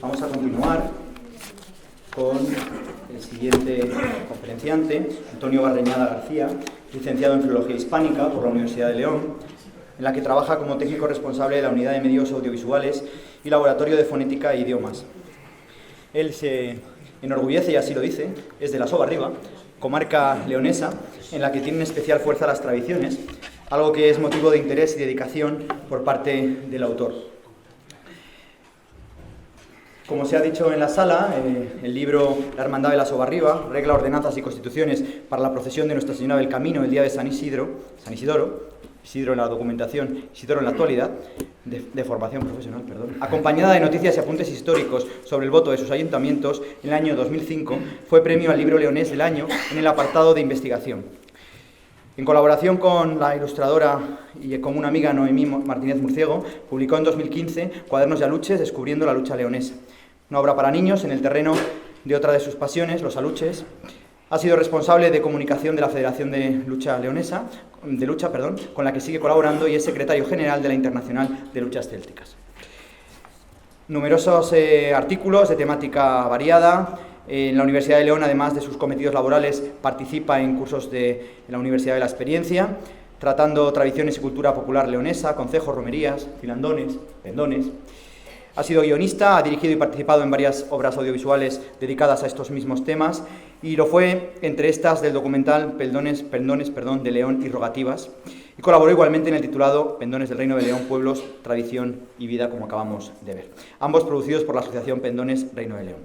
Vamos a continuar con el siguiente conferenciante, Antonio Barreñada García, licenciado en Filología Hispánica por la Universidad de León, en la que trabaja como técnico responsable de la Unidad de Medios Audiovisuales y Laboratorio de Fonética e Idiomas. Él se enorgullece, y así lo dice, es de la Sobarriba, comarca leonesa, en la que tienen especial fuerza las tradiciones, algo que es motivo de interés y dedicación por parte del autor. Como se ha dicho en la sala, el libro La Hermandad de la Sobarriba, Regla, Ordenanzas y Constituciones para la procesión de Nuestra Señora del Camino el día de San Isidoro en la documentación, Isidoro en la actualidad, de formación profesional, perdón, acompañada de noticias y apuntes históricos sobre el voto de sus ayuntamientos, en el año 2005 fue premio al libro leonés del año en el apartado de investigación. En colaboración con la ilustradora y con una amiga, Noemí Martínez Murciego, publicó en 2015 Cuadernos y aluches descubriendo la lucha leonesa, una obra para niños en el terreno de otra de sus pasiones, los aluches. Ha sido responsable de comunicación de la Federación de Lucha Leonesa, con la que sigue colaborando, y es secretario general de la Internacional de Luchas Célticas. Numerosos artículos de temática variada. En la Universidad de León, además de sus cometidos laborales, participa en cursos de la Universidad de la Experiencia, tratando tradiciones y cultura popular leonesa, concejos, romerías, filandones, pendones. Ha sido guionista, ha dirigido y participado en varias obras audiovisuales dedicadas a estos mismos temas, y lo fue, entre estas, del documental Pendones de León y Rogativas, y colaboró igualmente en el titulado Pendones del Reino de León, Pueblos, Tradición y Vida, como acabamos de ver. Ambos producidos por la Asociación Pendones Reino de León,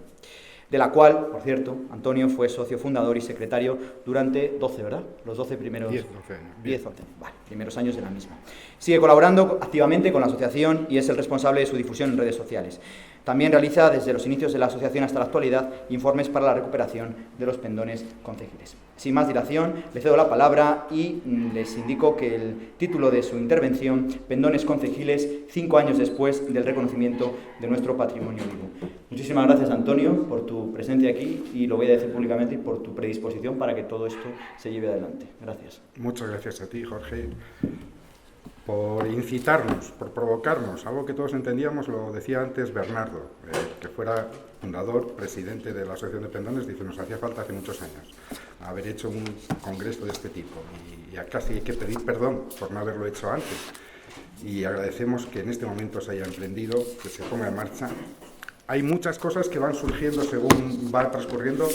de la cual, por cierto, Antonio fue socio fundador y secretario durante 12, ¿verdad? Los 12 primeros... 10, 12 años. Vale, primeros años de la misma. Sigue colaborando activamente con la asociación y es el responsable de su difusión en redes sociales. También realiza, desde los inicios de la asociación hasta la actualidad, informes para la recuperación de los pendones concejiles. Sin más dilación, le cedo la palabra y les indico que el título de su intervención, Pendones concejiles, 5 años después del reconocimiento de nuestro patrimonio vivo. Muchísimas gracias, Antonio, por tu presencia aquí, y lo voy a decir públicamente, y por tu predisposición para que todo esto se lleve adelante. Gracias. Muchas gracias a ti, Jorge, por incitarnos, por provocarnos. Algo que todos entendíamos, lo decía antes Bernardo, que fuera fundador, presidente de la Asociación de Pendones, dice, nos hacía falta hace muchos años haber hecho un congreso de este tipo, y ya casi hay que pedir perdón por no haberlo hecho antes, y agradecemos que en este momento se haya emprendido, que se ponga en marcha. Hay muchas cosas que van surgiendo según va transcurriendo.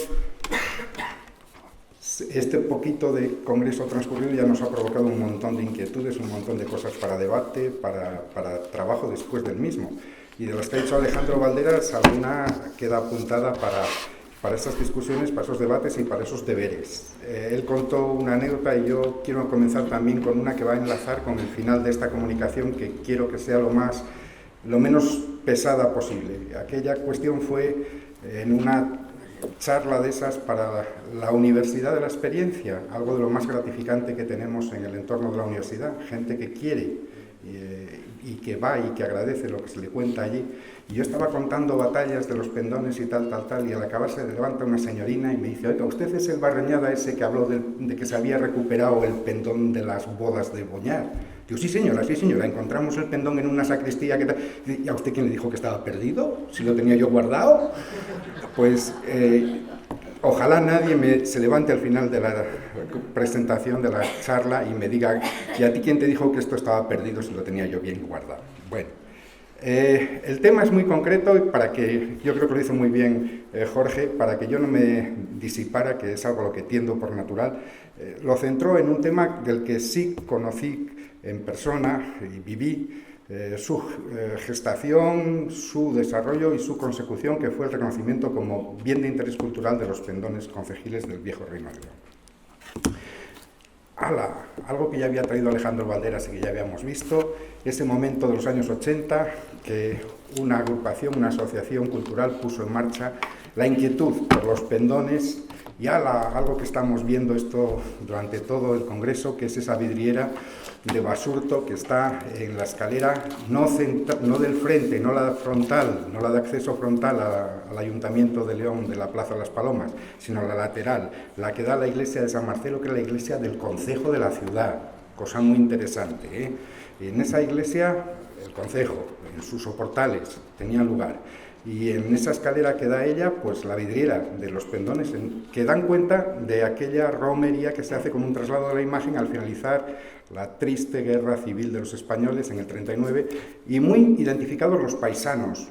Este poquito de congreso transcurrido ya nos ha provocado un montón de inquietudes, un montón de cosas para debate, para trabajo después del mismo. Y de las que ha dicho Alejandro Valderas, alguna queda apuntada para estas discusiones, para esos debates y para esos deberes. Él contó una anécdota y yo quiero comenzar también con una que va a enlazar con el final de esta comunicación, que quiero que sea lo menos pesada posible. Aquella cuestión fue en una charla de esas para la Universidad de la Experiencia, algo de lo más gratificante que tenemos en el entorno de la universidad, gente que quiere y que va y que agradece lo que se le cuenta allí. Y yo estaba contando batallas de los pendones y tal, y al acabar se levanta una señorina y me dice, oiga, ¿usted es el Barreñada ese que habló de que se había recuperado el pendón de las bodas de Boñar? Digo, sí señora, encontramos el pendón en una sacristía. ¿Y a usted quién le dijo que estaba perdido? Si lo tenía yo guardado. Pues ojalá nadie se levante al final de la presentación, de la charla, y me diga, ¿y a ti quién te dijo que esto estaba perdido si lo tenía yo bien guardado? Bueno, el tema es muy concreto, y yo creo que lo hizo muy bien Jorge, para que yo no me disipara, que es algo a lo que tiendo por natural, lo centró en un tema del que sí conocí en persona y viví su gestación, su desarrollo y su consecución, que fue el reconocimiento como bien de interés cultural de los pendones concejiles del viejo Reino de León. Algo que ya había traído Alejandro Valderas y que ya habíamos visto, ese momento de los años 80 que una agrupación, una asociación cultural puso en marcha la inquietud por los pendones, y algo que estamos viendo esto durante todo el congreso, que es esa vidriera de basurto que está en la escalera, no del frente, no la frontal, no la de acceso frontal al Ayuntamiento de León, de la Plaza de las Palomas, sino la lateral, la que da a la iglesia de San Marcelo, que es la iglesia del concejo de la ciudad, cosa muy interesante, ¿eh? En esa iglesia el concejo, en sus soportales, tenían lugar. Y en esa escalera que da ella, pues la vidriera de los pendones, que dan cuenta de aquella romería que se hace con un traslado de la imagen al finalizar la triste guerra civil de los españoles en el 39, y muy identificados los paisanos.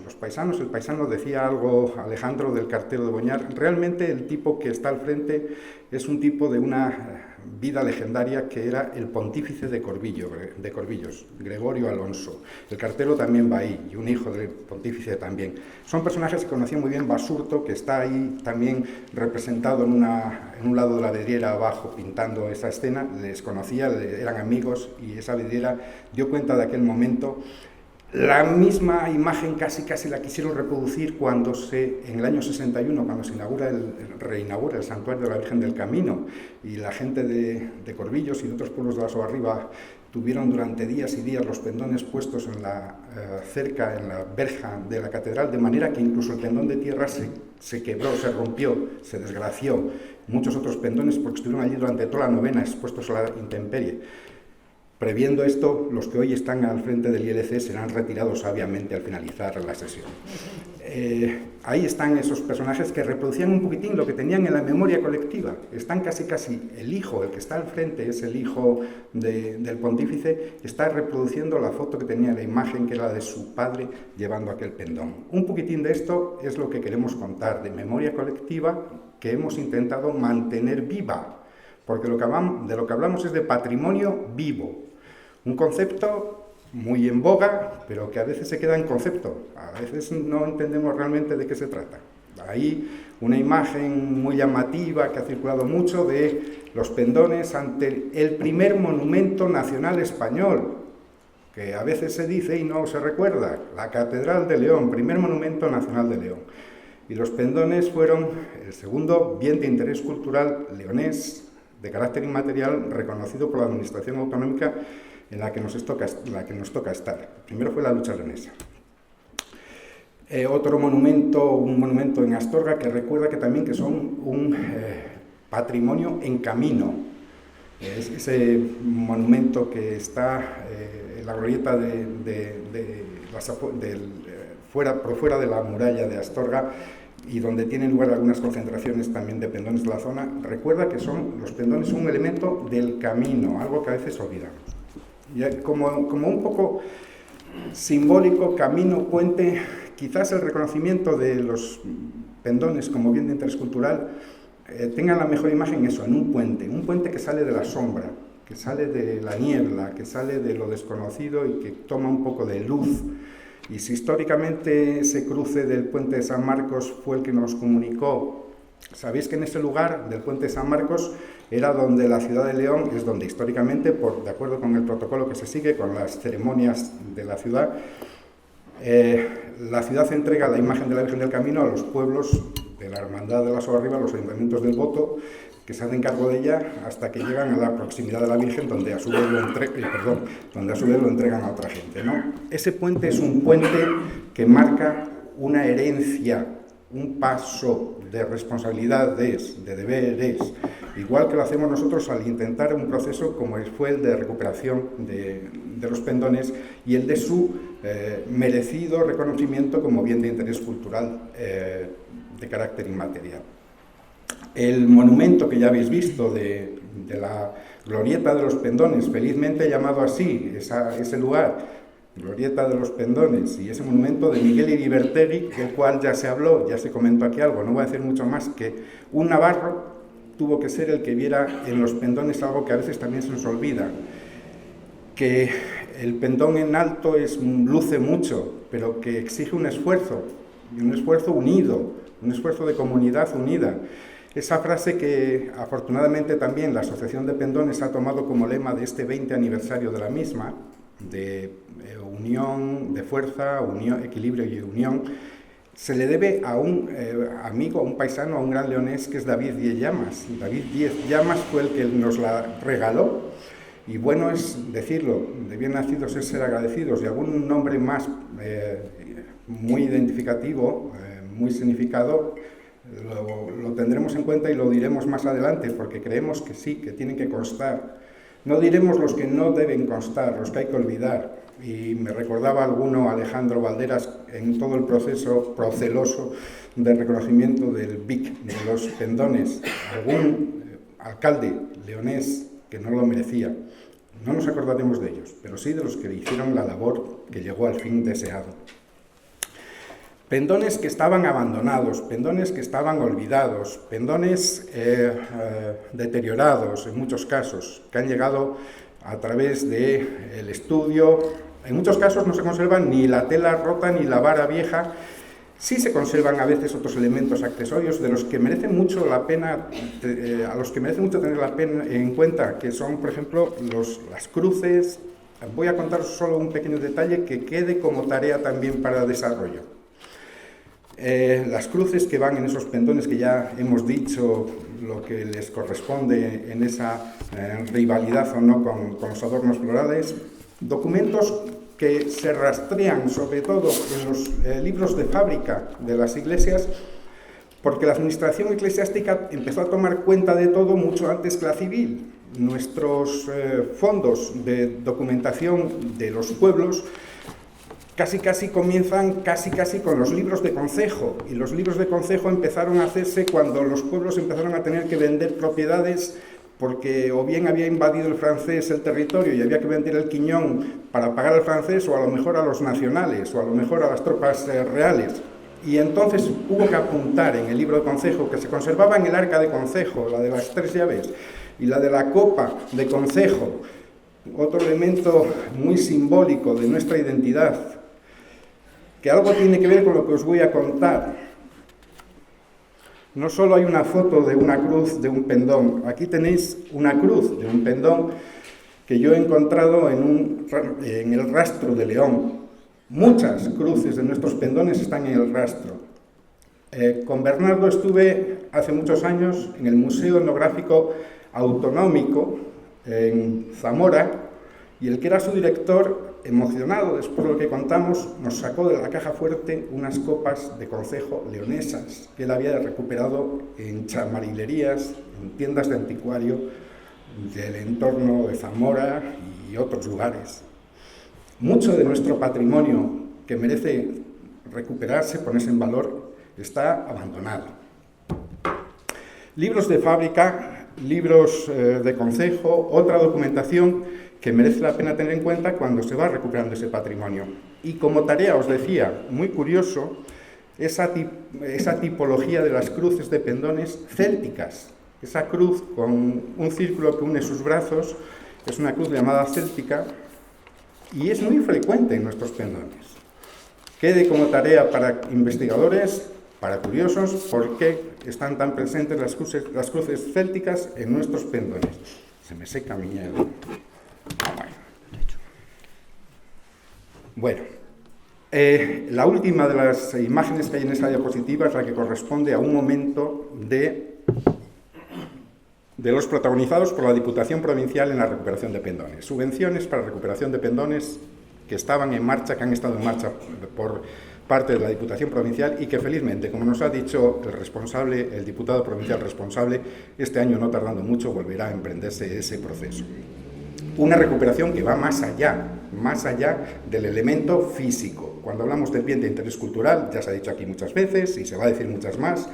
El paisano decía algo, Alejandro, del cartero de Boñar, realmente el tipo que está al frente es un tipo de una vida legendaria que era el pontífice de Corvillos, Gregorio Alonso. El cartero también va ahí, y un hijo del pontífice también. Son personajes que conocía muy bien Basurto, que está ahí también representado en un lado de la vidriera abajo, pintando esa escena. Les conocía, eran amigos, y esa vidriera dio cuenta de aquel momento. La misma imagen casi la quisieron reproducir cuando en el año 61, cuando se reinaugura el santuario de la Virgen del Camino, y la gente de Corvillos y de otros pueblos de la Sobarriba tuvieron durante días y días los pendones puestos en la verja de la catedral, de manera que incluso el pendón de tierra se quebró, se rompió, se desgració. Muchos otros pendones, porque estuvieron allí durante toda la novena expuestos a la intemperie. Previendo esto, los que hoy están al frente del ILC serán retirados sabiamente al finalizar la sesión. Ahí están esos personajes que reproducían un poquitín lo que tenían en la memoria colectiva. Están casi el hijo, el que está al frente es el hijo del pontífice, está reproduciendo la foto que tenía, la imagen que era la de su padre llevando aquel pendón. Un poquitín de esto es lo que queremos contar, de memoria colectiva que hemos intentado mantener viva, porque de lo que hablamos es de patrimonio vivo. Un concepto muy en boga, pero que a veces se queda en concepto. A veces no entendemos realmente de qué se trata. Ahí una imagen muy llamativa que ha circulado mucho de los pendones ante el primer monumento nacional español, que a veces se dice y no se recuerda, la Catedral de León, primer monumento nacional de León. Y los pendones fueron el segundo bien de interés cultural leonés de carácter inmaterial reconocido por la Administración Autonómica en la que nos toca estar. Primero fue la lucha leonesa. Otro monumento, un monumento en Astorga que recuerda que son un patrimonio en camino. Es ese monumento que está en la glorieta por fuera de la muralla de Astorga, y donde tienen lugar algunas concentraciones también de pendones de la zona. Recuerda que los pendones son un elemento del camino, algo que a veces olvidamos. Y como un poco simbólico, camino, puente, quizás el reconocimiento de los pendones como bien de interés cultural tengan la mejor imagen eso, en un puente que sale de la sombra, que sale de la niebla, que sale de lo desconocido y que toma un poco de luz. Y si históricamente ese cruce del puente de San Marcos fue el que nos comunicó, sabéis que en ese lugar del puente de San Marcos era donde la ciudad de León, es donde históricamente, de acuerdo con el protocolo que se sigue, con las ceremonias de la ciudad entrega la imagen de la Virgen del Camino a los pueblos de la Hermandad de la Sobarriba, los ayuntamientos del Boto, que se hacen cargo de ella hasta que llegan a la proximidad de la Virgen, donde a su vez lo entregan a otra gente, ¿no? Ese puente es un puente que marca una herencia, un paso de responsabilidades, de deberes, igual que lo hacemos nosotros al intentar un proceso como fue el de recuperación de los pendones y el de su merecido reconocimiento como bien de interés cultural de carácter inmaterial. El monumento que ya habéis visto de la glorieta de los pendones, felizmente llamado así, ese lugar, glorieta de los pendones, y ese monumento de Miguel Iribertegui, del cual ya se habló, ya se comentó aquí algo, no voy a decir mucho más, que un navarro tuvo que ser el que viera en los pendones algo que a veces también se nos olvida, que el pendón en alto luce mucho, pero que exige un esfuerzo, y un esfuerzo unido, un esfuerzo de comunidad unida. Esa frase que afortunadamente también la Asociación de Pendones ha tomado como lema de este 20 aniversario de la misma, de unión, de fuerza, unión, equilibrio y unión, se le debe a un amigo, a un paisano, a un gran leonés que es David Díez Llamas. David Díez Llamas fue el que nos la regaló, y bueno es decirlo, de bien nacidos es ser agradecidos, y algún nombre más muy identificativo, muy significado, lo tendremos en cuenta y lo diremos más adelante, porque creemos que sí, que tienen que constar. No diremos los que no deben constar, los que hay que olvidar. y me recordaba alguno Alejandro Valderas en todo el proceso proceloso de reconocimiento del BIC, de los pendones, algún alcalde leonés que no lo merecía. No nos acordaremos de ellos, pero sí de los que hicieron la labor que llegó al fin deseado. Pendones que estaban abandonados, pendones que estaban olvidados, pendones deteriorados en muchos casos, que han llegado a través del estudio. En muchos casos no se conservan ni la tela rota ni la vara vieja. Sí se conservan a veces otros elementos accesorios de los que merecen mucho la pena, a los que merece mucho tener la pena en cuenta, que son, por ejemplo, las cruces. Voy a contar solo un pequeño detalle que quede como tarea también para desarrollo. Las cruces que van en esos pendones que ya hemos dicho lo que les corresponde en esa rivalidad o no con los adornos florales, documentos que se rastrean sobre todo en los libros de fábrica de las iglesias, porque la administración eclesiástica empezó a tomar cuenta de todo mucho antes que la civil. Nuestros fondos de documentación de los pueblos casi comienzan con los libros de concejo, y los libros de concejo empezaron a hacerse cuando los pueblos empezaron a tener que vender propiedades porque o bien había invadido el francés el territorio y había que vender el quiñón para pagar al francés, o a lo mejor a los nacionales, o a lo mejor a las tropas reales. Y entonces hubo que apuntar en el libro de concejo, que se conservaba en el arca de concejo, la de las 3 llaves, y la de la copa de concejo, otro elemento muy simbólico de nuestra identidad, que algo tiene que ver con lo que os voy a contar. No solo hay una foto de una cruz de un pendón, aquí tenéis una cruz de un pendón que yo he encontrado en el rastro de León. Muchas cruces de nuestros pendones están en el rastro. Con Bernardo estuve hace muchos años en el Museo Etnográfico Autonómico en Zamora, y el que era su director, emocionado después de lo que contamos, nos sacó de la caja fuerte unas copas de concejo leonesas que él había recuperado en chamarilerías, en tiendas de anticuario del entorno de Zamora y otros lugares. Mucho de nuestro patrimonio que merece recuperarse, ponerse en valor, está abandonado. Libros de fábrica, libros de concejo, otra documentación que merece la pena tener en cuenta cuando se va recuperando ese patrimonio. Y como tarea, os decía, muy curioso, esa tipología de las cruces de pendones célticas. Esa cruz con un círculo que une sus brazos es una cruz llamada céltica y es muy frecuente en nuestros pendones. Quede como tarea para investigadores, para curiosos, por qué están tan presentes las cruces célticas en nuestros pendones. Se me seca mi hielo. Bueno, la última de las imágenes que hay en esa diapositiva es la que corresponde a un momento de los protagonizados por la Diputación Provincial en la recuperación de pendones. Subvenciones para recuperación de pendones que estaban en marcha, que han estado en marcha por parte de la Diputación Provincial y que felizmente, como nos ha dicho el diputado provincial responsable, este año, no tardando mucho, volverá a emprenderse ese proceso. Una recuperación que va más allá del elemento físico. Cuando hablamos del bien de interés cultural, ya se ha dicho aquí muchas veces y se va a decir muchas más,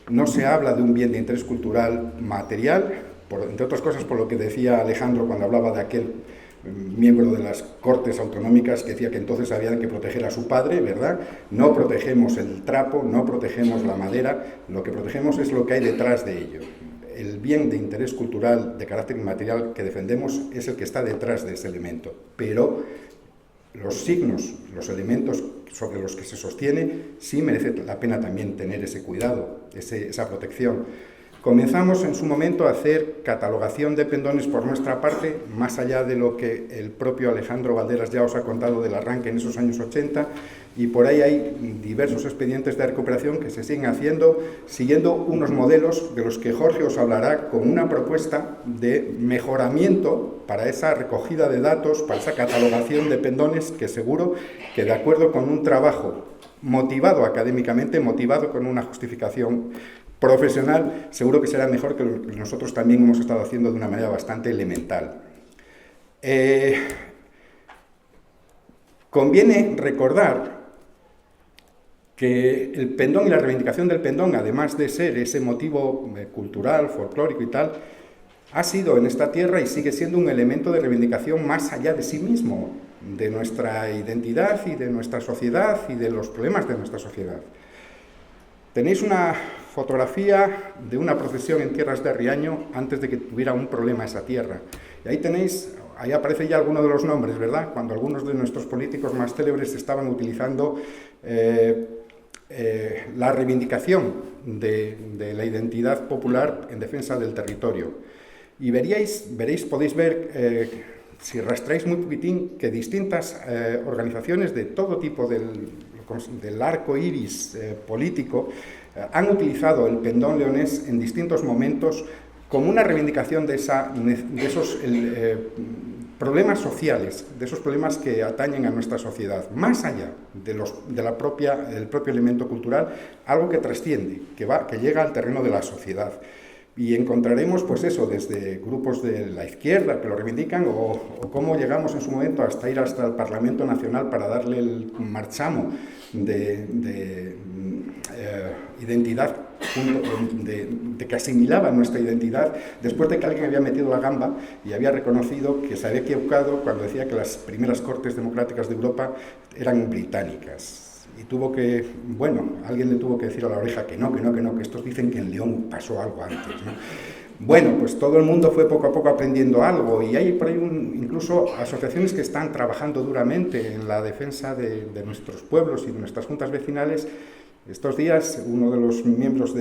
no se habla de un bien de interés cultural material, entre otras cosas por lo que decía Alejandro cuando hablaba de aquel miembro de las Cortes Autonómicas que decía que entonces había que proteger a su padre, ¿verdad? No protegemos el trapo, no protegemos la madera, lo que protegemos es lo que hay detrás de ello. El bien de interés cultural de carácter inmaterial que defendemos es el que está detrás de ese elemento, pero los signos, los elementos sobre los que se sostiene, sí merece la pena también tener ese cuidado, esa protección. Comenzamos en su momento a hacer catalogación de pendones por nuestra parte, más allá de lo que el propio Alejandro Valderas ya os ha contado del arranque en esos años 80, y por ahí hay diversos expedientes de recuperación que se siguen haciendo, siguiendo unos modelos de los que Jorge os hablará con una propuesta de mejoramiento para esa recogida de datos, para esa catalogación de pendones, que seguro que de acuerdo con un trabajo motivado académicamente, motivado con una justificación profesional, seguro que será mejor que lo que nosotros también hemos estado haciendo de una manera bastante elemental. Conviene recordar que el pendón y la reivindicación del pendón, además de ser ese motivo cultural, folclórico y tal, ha sido en esta tierra y sigue siendo un elemento de reivindicación más allá de sí mismo, de nuestra identidad y de nuestra sociedad y de los problemas de nuestra sociedad. Tenéis una fotografía de una procesión en tierras de Riaño antes de que tuviera un problema esa tierra. Y ahí tenéis, ahí aparece ya alguno de los nombres, ¿verdad? Cuando algunos de nuestros políticos más célebres estaban utilizando la reivindicación de la identidad popular en defensa del territorio. Y veréis, podéis ver, si rastreáis muy poquitín, que distintas organizaciones de todo tipo del arco iris político han utilizado el pendón leonés en distintos momentos como una reivindicación de esos problemas sociales, de esos problemas que atañen a nuestra sociedad, más allá del propio elemento cultural, algo que trasciende, que llega al terreno de la sociedad. Y encontraremos, pues eso, desde grupos de la izquierda que lo reivindican, o cómo llegamos en su momento hasta ir hasta el Parlamento Nacional para darle el marchamo de identidad, de que asimilaba nuestra identidad, después de que alguien había metido la gamba y había reconocido que se había equivocado cuando decía que las primeras cortes democráticas de Europa eran británicas. Y alguien le tuvo que decir a la oreja que no, que estos dicen que en León pasó algo antes, ¿no? Bueno, pues todo el mundo fue poco a poco aprendiendo algo, y hay por ahí incluso asociaciones que están trabajando duramente en la defensa de nuestros pueblos y de nuestras juntas vecinales. Estos días, uno de los miembros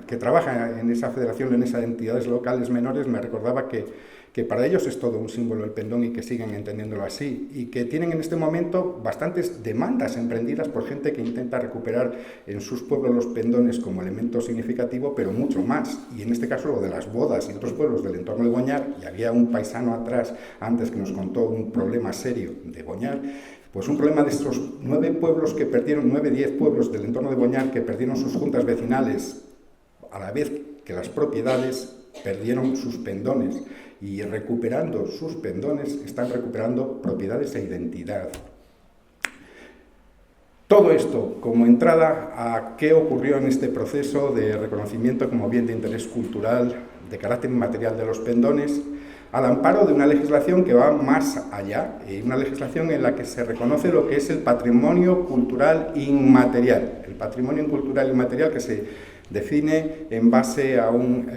que trabaja en esa federación leonesa de entidades locales menores me recordaba que para ellos es todo un símbolo el pendón y que siguen entendiéndolo así, y que tienen en este momento bastantes demandas emprendidas por gente que intenta recuperar en sus pueblos los pendones como elemento significativo, pero mucho más, y en este caso lo de las bodas y otros pueblos del entorno de Boñar, y había un paisano atrás antes que nos contó un problema serio de Boñar. Pues un problema de estos 9 pueblos que perdieron, 10 pueblos del entorno de Boñar que perdieron sus juntas vecinales, a la vez que las propiedades perdieron sus pendones, y recuperando sus pendones están recuperando propiedades e identidad. Todo esto como entrada a qué ocurrió en este proceso de reconocimiento como bien de interés cultural de carácter inmaterial de los pendones, al amparo de una legislación que va más allá, una legislación en la que se reconoce lo que es el patrimonio cultural inmaterial. El patrimonio cultural inmaterial que se define en base a un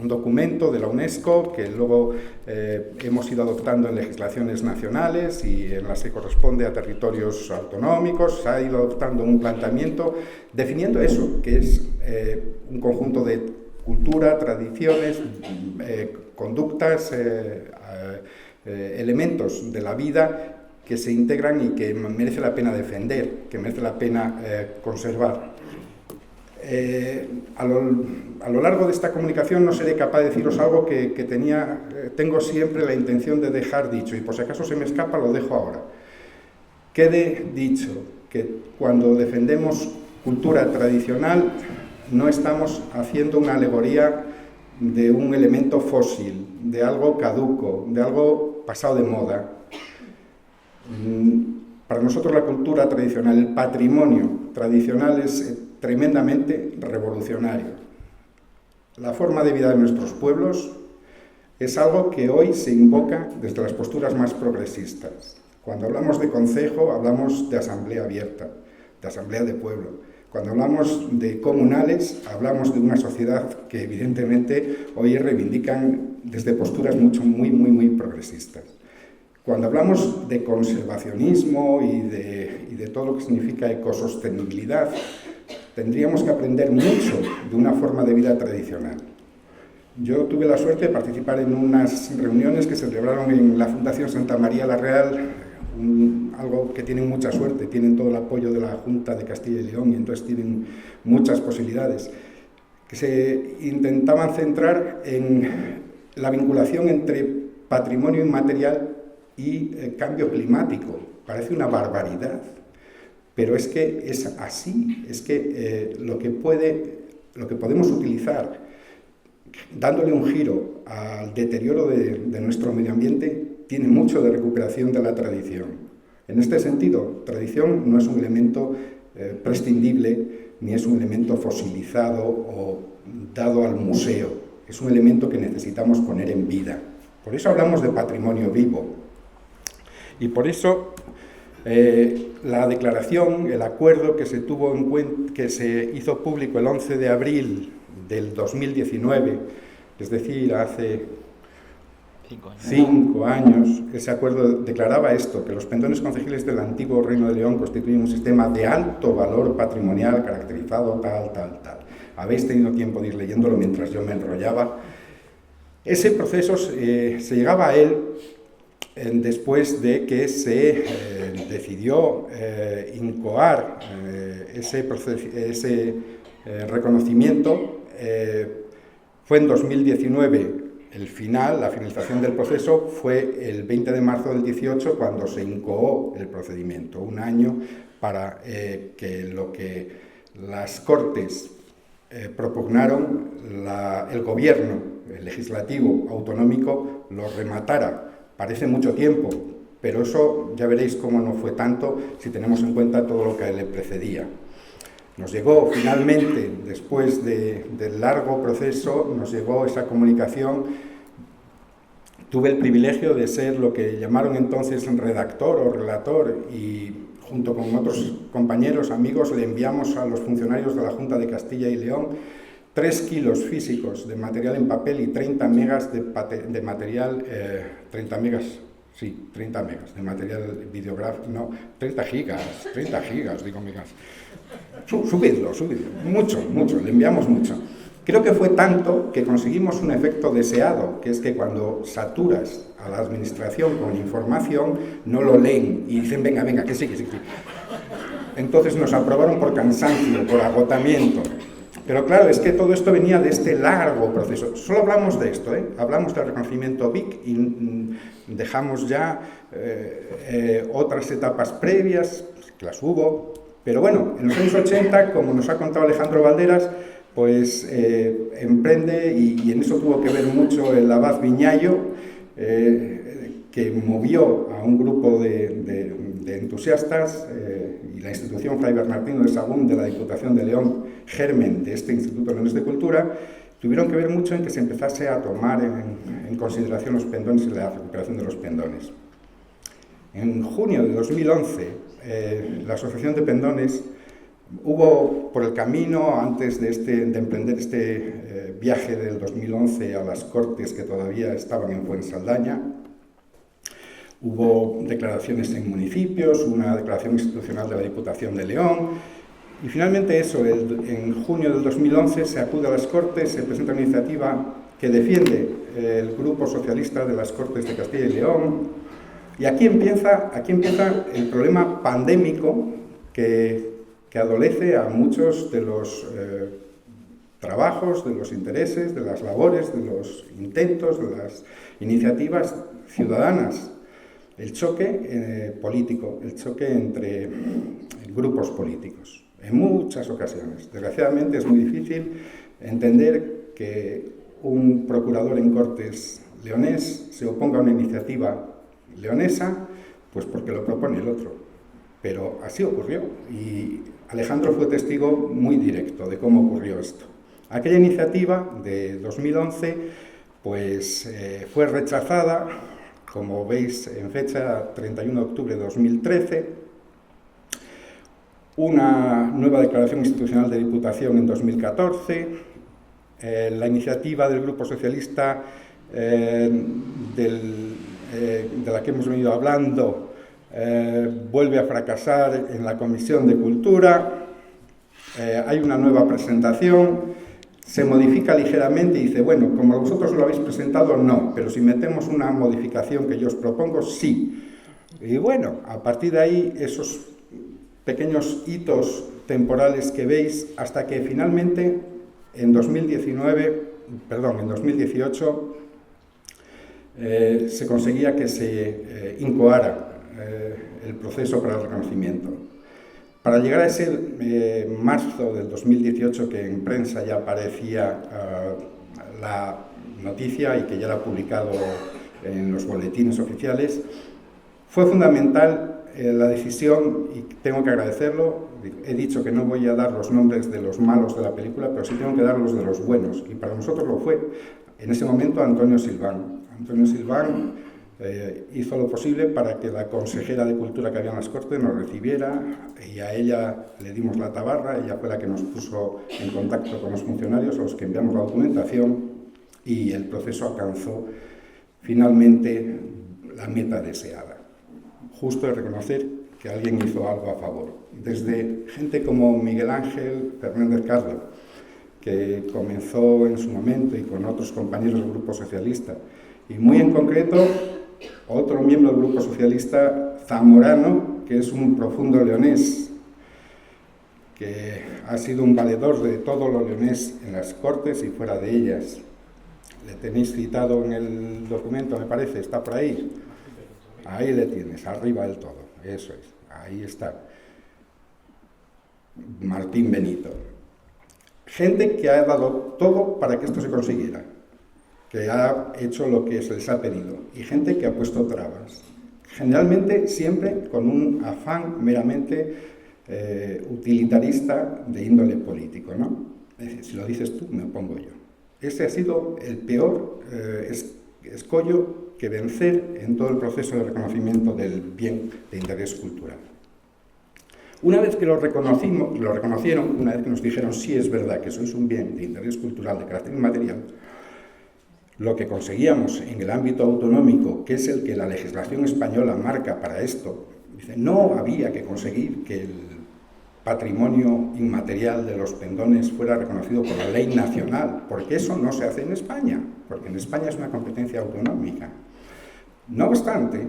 documento de la UNESCO que luego hemos ido adoptando en legislaciones nacionales y en las que corresponde a territorios autonómicos. Se ha ido adoptando un planteamiento definiendo eso, que es un conjunto de cultura, tradiciones, conductas, elementos de la vida que se integran y que merece la pena defender, que merece la pena conservar. A lo largo de esta comunicación no seré capaz de deciros algo que tengo siempre la intención de dejar dicho, y por si acaso se me escapa lo dejo ahora. Quede dicho que cuando defendemos cultura tradicional no estamos haciendo una alegoría de un elemento fósil, de algo caduco, de algo pasado de moda. Para nosotros la cultura tradicional, el patrimonio tradicional es tremendamente revolucionario. La forma de vida de nuestros pueblos es algo que hoy se invoca desde las posturas más progresistas. Cuando hablamos de concejo, hablamos de asamblea abierta, de asamblea de pueblo. Cuando hablamos de comunales, hablamos de una sociedad que evidentemente hoy reivindican desde posturas muy progresistas. Cuando hablamos de conservacionismo y de todo lo que significa ecosostenibilidad, tendríamos que aprender mucho de una forma de vida tradicional. Yo tuve la suerte de participar en unas reuniones que se celebraron en la Fundación Santa María la Real, algo que tienen mucha suerte, tienen todo el apoyo de la Junta de Castilla y León y entonces tienen muchas posibilidades, que se intentaban centrar en la vinculación entre patrimonio inmaterial y cambio climático. Parece una barbaridad, pero es que es así, es que lo que podemos utilizar dándole un giro al deterioro de nuestro medio ambiente tiene mucho de recuperación de la tradición. En este sentido, tradición no es un elemento prescindible, ni es un elemento fosilizado o dado al museo. Es un elemento que necesitamos poner en vida. Por eso hablamos de patrimonio vivo. Y por eso la declaración, el acuerdo que se tuvo en cuenta, que se hizo público el 11 de abril del 2019, es decir, hace 5 años, ese acuerdo declaraba esto, que los pendones concejiles del antiguo Reino de León constituyen un sistema de alto valor patrimonial caracterizado tal. Habéis tenido tiempo de ir leyéndolo mientras yo me enrollaba. Ese proceso se llegaba a él después de que se decidió incoar ese reconocimiento. Fue en 2019. La finalización del proceso fue el 20 de marzo del 18 cuando se incoó el procedimiento, un año para que lo que las Cortes propugnaron, el gobierno, el legislativo autonómico, lo rematara. Parece mucho tiempo, pero eso ya veréis cómo no fue tanto si tenemos en cuenta todo lo que le precedía. Nos llegó finalmente, después del largo proceso, nos llegó esa comunicación. Tuve el privilegio de ser lo que llamaron entonces redactor o relator y junto con otros compañeros, amigos, le enviamos a los funcionarios de la Junta de Castilla y León 3 kilos físicos de material en papel y 30 megas de material, 30 megas de material videográfico, no, 30 gigas, digo megas. Subidlo, mucho, le enviamos mucho. Creo que fue tanto que conseguimos un efecto deseado, que es que cuando saturas a la administración con información, no lo leen y dicen, venga, que sí. Entonces nos aprobaron por cansancio, por agotamiento. Pero claro, es que todo esto venía de este largo proceso. Solo hablamos de esto, hablamos del reconocimiento BIC y dejamos ya otras etapas previas, que las hubo. Pero bueno, en los años 80, como nos ha contado Alejandro Valderas, pues emprende, y en eso tuvo que ver mucho el abad Viñallo, que movió a un grupo de entusiastas, y la institución Fray Bernardino de Sahagún de la Diputación de León, germen de este Instituto Leonés de Cultura, tuvieron que ver mucho en que se empezase a tomar en consideración los pendones y la recuperación de los pendones. En junio de 2011, la Asociación de Pendones hubo por el camino, antes de emprender este viaje del 2011 a las Cortes que todavía estaban en Fuensaldaña, hubo declaraciones en municipios, una declaración institucional de la Diputación de León, y finalmente en junio del 2011 se acude a las Cortes, se presenta una iniciativa que defiende el Grupo Socialista de las Cortes de Castilla y León, y aquí empieza el problema pandémico que adolece a muchos de los trabajos, de los intereses, de las labores, de los intentos, de las iniciativas ciudadanas. El choque político, el choque entre grupos políticos, en muchas ocasiones. Desgraciadamente es muy difícil entender que un procurador en Cortes leonés se oponga a una iniciativa leonesa, pues porque lo propone el otro. Pero así ocurrió, y Alejandro fue testigo muy directo de cómo ocurrió esto. Aquella iniciativa de 2011 pues, fue rechazada, como veis en fecha 31 de octubre de 2013, una nueva declaración institucional de Diputación en 2014, la iniciativa del Grupo Socialista de la que hemos venido hablando vuelve a fracasar en la Comisión de Cultura, hay una nueva presentación, se modifica ligeramente y dice, bueno, como vosotros lo habéis presentado, no, pero si metemos una modificación que yo os propongo, sí. Y bueno, a partir de ahí, esos pequeños hitos temporales que veis, hasta que finalmente en 2018 se conseguía que se incoara el proceso para el reconocimiento. Para llegar a ese marzo del 2018, que en prensa ya aparecía la noticia y que ya era publicado en los boletines oficiales, fue fundamental la decisión, y tengo que agradecerlo, he dicho que no voy a dar los nombres de los malos de la película, pero sí tengo que dar los de los buenos, y para nosotros lo fue, en ese momento, Antonio Silván. Antonio Silván hizo lo posible para que la consejera de Cultura que había en las Cortes nos recibiera, y a ella le dimos la tabarra, ella fue la que nos puso en contacto con los funcionarios a los que enviamos la documentación, y el proceso alcanzó finalmente la meta deseada. Justo de reconocer que alguien hizo algo a favor. Desde gente como Miguel Ángel Fernández Carlo, que comenzó en su momento y con otros compañeros del Grupo Socialista, y muy en concreto otro miembro del Grupo Socialista, Zamorano, que es un profundo leonés, que ha sido un valedor de todo lo leonés en las Cortes y fuera de ellas. Le tenéis citado en el documento, me parece, está por ahí. Ahí le tienes, arriba del todo, eso es, ahí está. Martín Benito. Gente que ha dado todo para que esto se consiguiera, que ha hecho lo que se les ha pedido, y gente que ha puesto trabas. Generalmente siempre con un afán meramente utilitarista de índole político, ¿no? Es decir, si lo dices tú, me opongo yo. Ese ha sido el peor escollo que vencer en todo el proceso de reconocimiento del bien de interés cultural. Una vez que lo reconocieron, una vez que nos dijeron sí es verdad que sois un bien de interés cultural de carácter inmaterial, lo que conseguíamos en el ámbito autonómico, que es el que la legislación española marca para esto, dice, no había que conseguir que el patrimonio inmaterial de los pendones fuera reconocido por la ley nacional, porque eso no se hace en España, porque en España es una competencia autonómica. No obstante,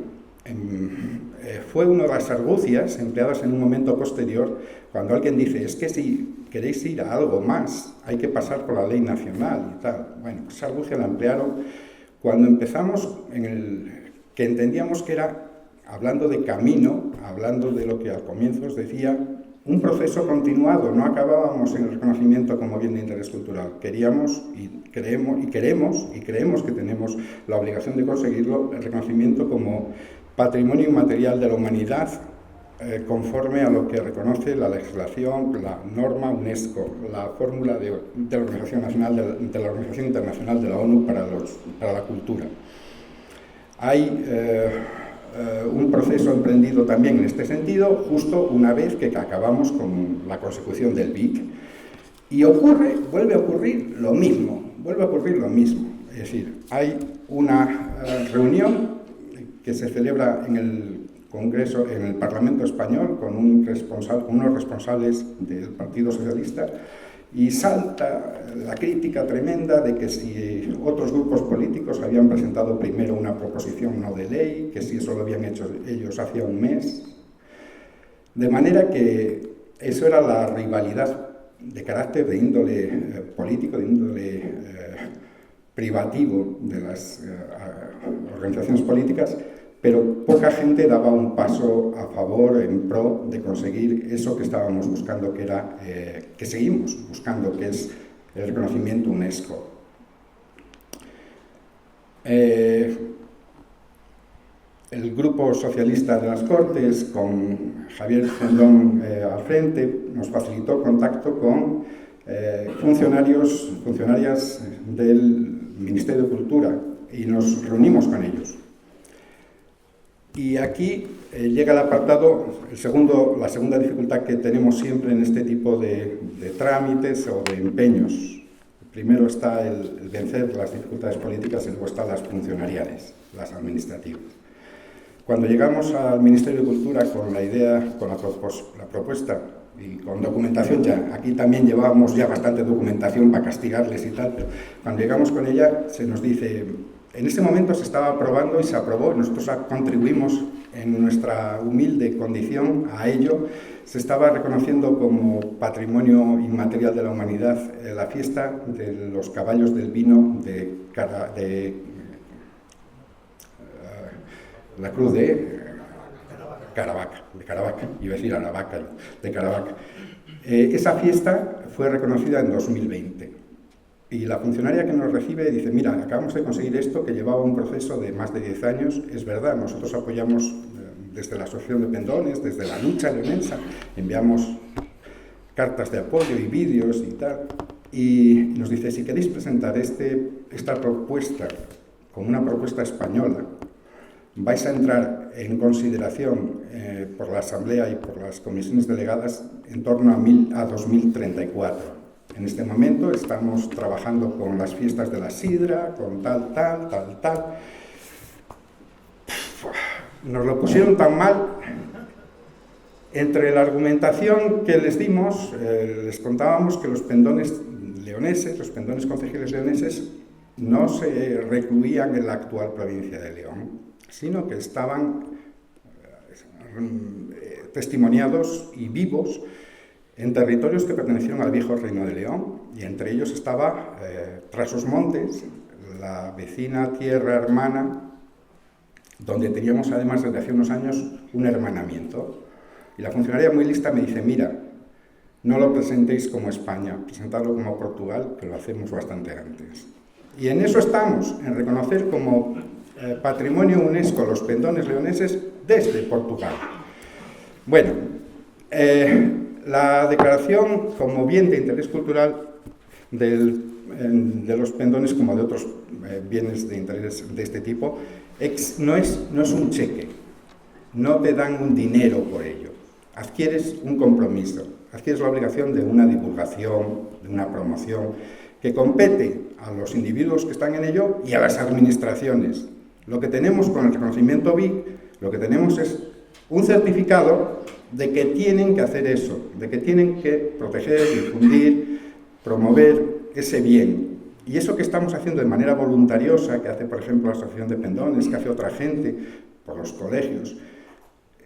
fue una de las argucias empleadas en un momento posterior cuando alguien dice, es que si queréis ir a algo más, hay que pasar por la ley nacional y tal. Bueno, esa argucia la emplearon cuando empezamos que entendíamos que era, hablando de camino, hablando de lo que al comienzo os decía, un proceso continuado, no acabábamos en el reconocimiento como bien de interés cultural. Queríamos y creemos que tenemos la obligación de conseguirlo, el reconocimiento como patrimonio inmaterial de la humanidad, conforme a lo que reconoce la legislación, la norma UNESCO, la fórmula de la Organización de la Organización Internacional de la ONU para la Cultura. Hay un proceso emprendido también en este sentido, justo una vez que acabamos con la consecución del BIC. Y vuelve a ocurrir lo mismo. Es decir, hay una reunión que se celebra en el Congreso, en el Parlamento Español, con unos responsables del Partido Socialista, y salta la crítica tremenda de que si otros grupos políticos habían presentado primero una proposición no de ley, que si eso lo habían hecho ellos hacía un mes. De manera que eso era la rivalidad de carácter de índole político, de índole privativo de las organizaciones políticas, pero poca gente daba un paso a favor en pro de conseguir eso que estábamos buscando, que seguimos buscando, que es el reconocimiento UNESCO. El Grupo Socialista de las Cortes, con Javier Zendón al frente, nos facilitó contacto con funcionarias del Ministerio de Cultura, y nos reunimos con ellos. Y aquí llega el apartado, la segunda dificultad que tenemos siempre en este tipo de trámites o de empeños. Primero está el vencer las dificultades políticas y luego están las funcionariales, las administrativas. Cuando llegamos al Ministerio de Cultura con la idea, con la propuesta y con documentación, ya aquí también llevábamos ya bastante documentación para castigarles y tal, pero cuando llegamos con ella se nos dice, en ese momento se estaba aprobando y se aprobó, nosotros contribuimos en nuestra humilde condición a ello, se estaba reconociendo como patrimonio inmaterial de la humanidad la fiesta de los caballos del vino de la Cruz de Caravaca, iba a decir Aravaca, de Caravaca. Esa fiesta fue reconocida en 2020 y la funcionaria que nos recibe dice, mira, acabamos de conseguir esto que llevaba un proceso de más de 10 años, es verdad, nosotros apoyamos desde la Asociación de Pendones, desde la lucha leonesa, enviamos cartas de apoyo y vídeos y tal, y nos dice, si queréis presentar esta propuesta como una propuesta española, vais a entrar en consideración por la Asamblea y por las comisiones delegadas en torno a 2034. En este momento estamos trabajando con las fiestas de la sidra, con tal. Nos lo pusieron tan mal. Entre la argumentación que les dimos, les contábamos que los pendones leoneses, los pendones concejiles leoneses, no se recluían en la actual provincia de León, sino que estaban testimoniados y vivos en territorios que pertenecieron al viejo Reino de León, y entre ellos estaba Trasosmontes, la vecina tierra hermana, donde teníamos además desde hace unos años un hermanamiento. Y la funcionaria muy lista me dice, mira, no lo presentéis como España, presentadlo como Portugal, que lo hacemos bastante antes. Y en eso estamos, en reconocer como Patrimonio UNESCO los pendones leoneses desde Portugal. Bueno, la declaración como bien de interés cultural de los pendones, como de otros bienes de interés de este tipo, no es un cheque, no te dan un dinero por ello, adquieres un compromiso, adquieres la obligación de una divulgación, de una promoción, que compete a los individuos que están en ello y a las administraciones. Lo que tenemos con el reconocimiento BIC, lo que tenemos es un certificado de que tienen que hacer eso, de que tienen que proteger, difundir, promover ese bien. Y eso que estamos haciendo de manera voluntariosa, que hace, por ejemplo, la Asociación de Pendones, que hace otra gente por los colegios,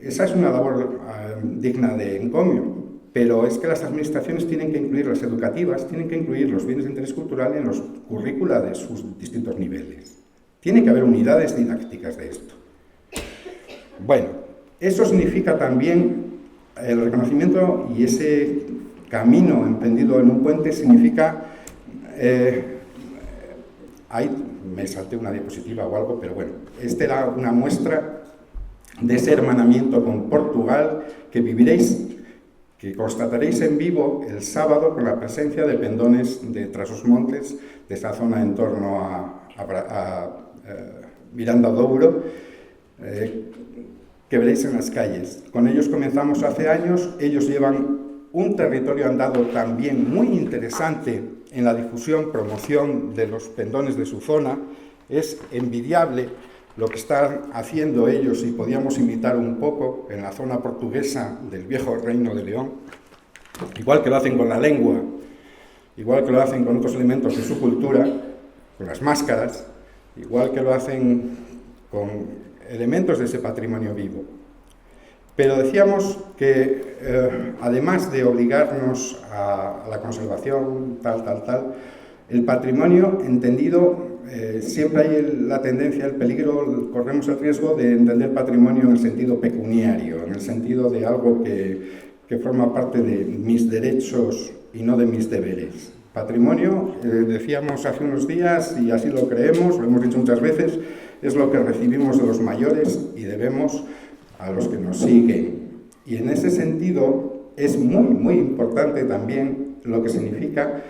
esa es una labor digna de encomio, pero es que las administraciones tienen que incluir, las educativas, tienen que incluir los bienes de interés cultural en los currícula de sus distintos niveles. Tiene que haber unidades didácticas de esto. Bueno, eso significa también el reconocimiento, y ese camino emprendido en un puente significa... ahí me salté una diapositiva o algo, pero bueno, esta era una muestra de ese hermanamiento con Portugal que viviréis, que constataréis en vivo el sábado con la presencia de pendones de Trasosmontes, de esa zona en torno a Miranda do Douro, que veréis en las calles. Con ellos comenzamos hace años, ellos llevan un territorio andado también muy interesante en la difusión, promoción de los pendones de su zona. Es envidiable lo que están haciendo ellos, y podíamos imitar un poco en la zona portuguesa del viejo Reino de León, igual que lo hacen con la lengua, igual que lo hacen con otros elementos de su cultura, con las máscaras, igual que lo hacen con elementos de ese patrimonio vivo. Pero decíamos que, además de obligarnos a la conservación, el patrimonio entendido, siempre hay la tendencia, el peligro, corremos el riesgo de entender patrimonio en el sentido pecuniario, en el sentido de algo que forma parte de mis derechos y no de mis deberes. Patrimonio, decíamos hace unos días, y así lo creemos, lo hemos dicho muchas veces, es lo que recibimos de los mayores y debemos a los que nos siguen. Y en ese sentido es muy importante también lo que significa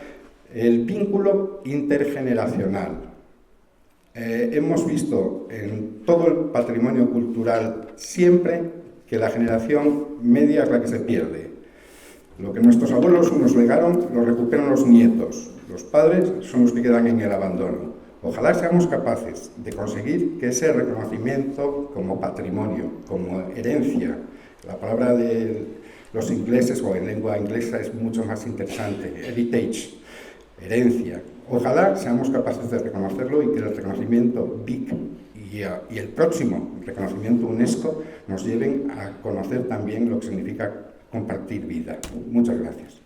el vínculo intergeneracional. Hemos visto en todo el patrimonio cultural siempre que la generación media es la que se pierde. Lo que nuestros abuelos nos legaron lo recuperan los nietos, los padres son los que quedan en el abandono. Ojalá seamos capaces de conseguir que ese reconocimiento como patrimonio, como herencia, la palabra de los ingleses o en lengua inglesa es mucho más interesante, heritage, herencia. Ojalá seamos capaces de reconocerlo y que el reconocimiento BIC y el próximo reconocimiento UNESCO nos lleven a conocer también lo que significa compartir vida. Muchas gracias.